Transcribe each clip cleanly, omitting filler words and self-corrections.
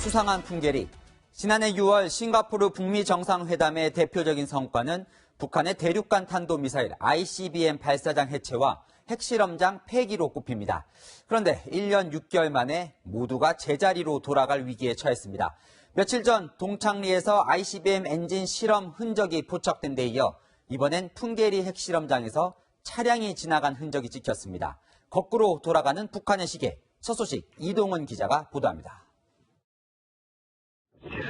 수상한 풍계리. 지난해 6월 싱가포르 북미 정상회담의 대표적인 성과는 북한의 대륙간 탄도미사일 ICBM 발사장 해체와 핵실험장 폐기로 꼽힙니다. 그런데 1년 6개월 만에 모두가 제자리로 돌아갈 위기에 처했습니다. 며칠 전 동창리에서 ICBM 엔진 실험 흔적이 포착된 데 이어 이번엔 풍계리 핵실험장에서 차량이 지나간 흔적이 찍혔습니다. 거꾸로 돌아가는 북한의 시계. 첫 소식 이동은 기자가 보도합니다. 3, 2, 1,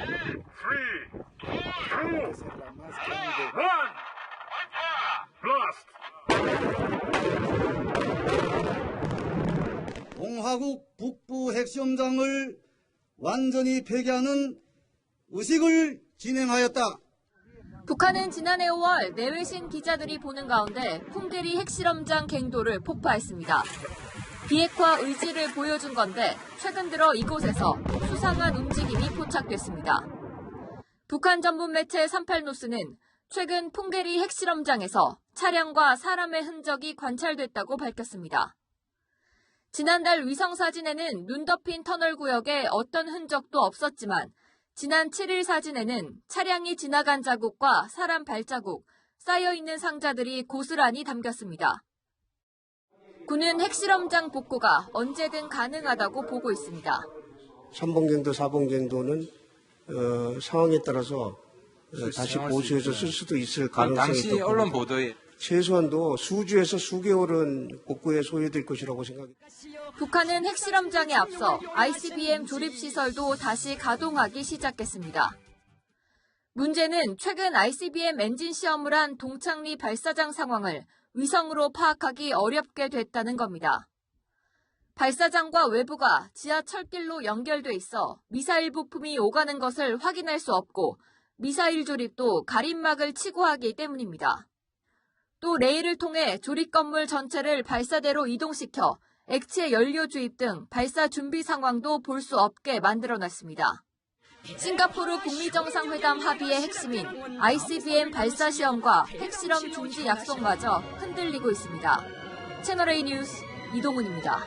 동화국 북부 핵시험장을 완전히 폐기하는 의식을 진행하였다. 북한은 지난해 5월 내외신 기자들이 보는 가운데 풍계리 핵실험장 갱도를 폭파했습니다. 비핵화 의지를 보여준 건데 최근 들어 이곳에서 수상한 움직임이 포착됐습니다. 북한 전문 매체 38노스는 최근 풍계리 핵실험장에서 차량과 사람의 흔적이 관찰됐다고 밝혔습니다. 지난달 위성사진에는 눈 덮인 터널 구역에 어떤 흔적도 없었지만 지난 7일 사진에는 차량이 지나간 자국과 사람 발자국, 쌓여있는 상자들이 고스란히 담겼습니다. 군은 핵실험장 복구가 언제든 가능하다고 보고 있습니다. 3번갱도, 4번갱도는 상황에 따라서 다시 보수해서 쓸 수도 있을 가능성이 당시 언론 보도에 최소한도 수주에서 수개월은 복구에 소요될 것이라고 생각합니다. 북한은 핵실험장에 앞서 ICBM 조립시설도 다시 가동하기 시작했습니다. 문제는 최근 ICBM 엔진 시험을 한 동창리 발사장 상황을 위성으로 파악하기 어렵게 됐다는 겁니다. 발사장과 외부가 지하철길로 연결돼 있어 미사일 부품이 오가는 것을 확인할 수 없고 미사일 조립도 가림막을 치고 하기 때문입니다. 또 레일을 통해 조립 건물 전체를 발사대로 이동시켜 액체 연료 주입 등 발사 준비 상황도 볼 수 없게 만들어놨습니다. 싱가포르 북미 정상회담 합의의 핵심인 ICBM 발사 시험과 핵실험 중지 약속마저 흔들리고 있습니다. 채널A 뉴스 이동은입니다.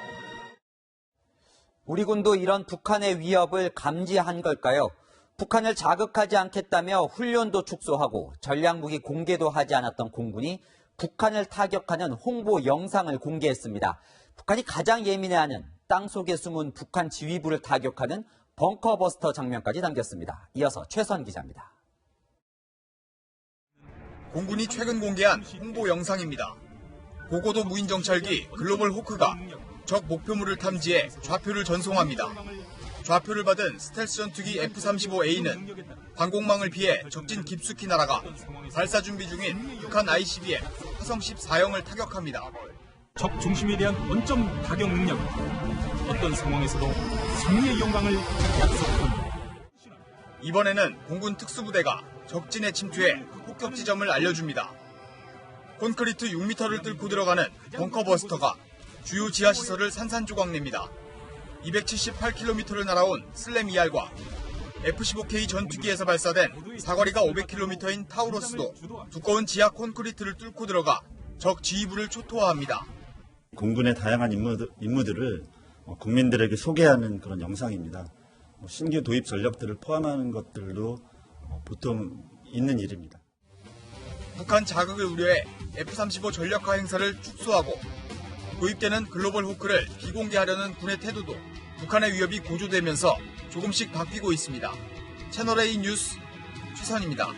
우리 군도 이런 북한의 위협을 감지한 걸까요? 북한을 자극하지 않겠다며 훈련도 축소하고 전략무기 공개도 하지 않았던 공군이 북한을 타격하는 홍보 영상을 공개했습니다. 북한이 가장 예민해하는 땅속에 숨은 북한 지휘부를 타격하는 벙커버스터 장면까지 담겼습니다. 이어서 최선 기자입니다. 공군이 최근 공개한 홍보 영상입니다. 고고도 무인 정찰기 글로벌 호크가 적 목표물을 탐지해 좌표를 전송합니다. 좌표를 받은 스텔스 전투기 F-35A는 방공망을 피해 적진 깊숙이 날아가 발사 준비 중인 북한 ICBM 화성 14형을 타격합니다. 적 중심에 대한 원점 타격 능력, 어떤 상황에서도 승리의 영광을 약속합니다. 이번에는 공군 특수부대가 적진에 침투해 폭격 지점을 알려줍니다. 콘크리트 6m를 뚫고 들어가는 벙커버스터가 주요 지하시설을 산산조각 냅니다. 278km를 날아온 슬램 ER과 F-15K 전투기에서 발사된 사거리가 500km인 타우러스도 두꺼운 지하 콘크리트를 뚫고 들어가 적 지휘부를 초토화합니다. 공군의 다양한 임무들을 국민들에게 소개하는 그런 영상입니다. 신규 도입 전력들을 포함하는 것들도 보통 있는 일입니다. 북한 자극을 우려해 F-35 전력화 행사를 축소하고 도입되는 글로벌 호크를 비공개하려는 군의 태도도 북한의 위협이 고조되면서 조금씩 바뀌고 있습니다. 채널A 뉴스 최선입니다.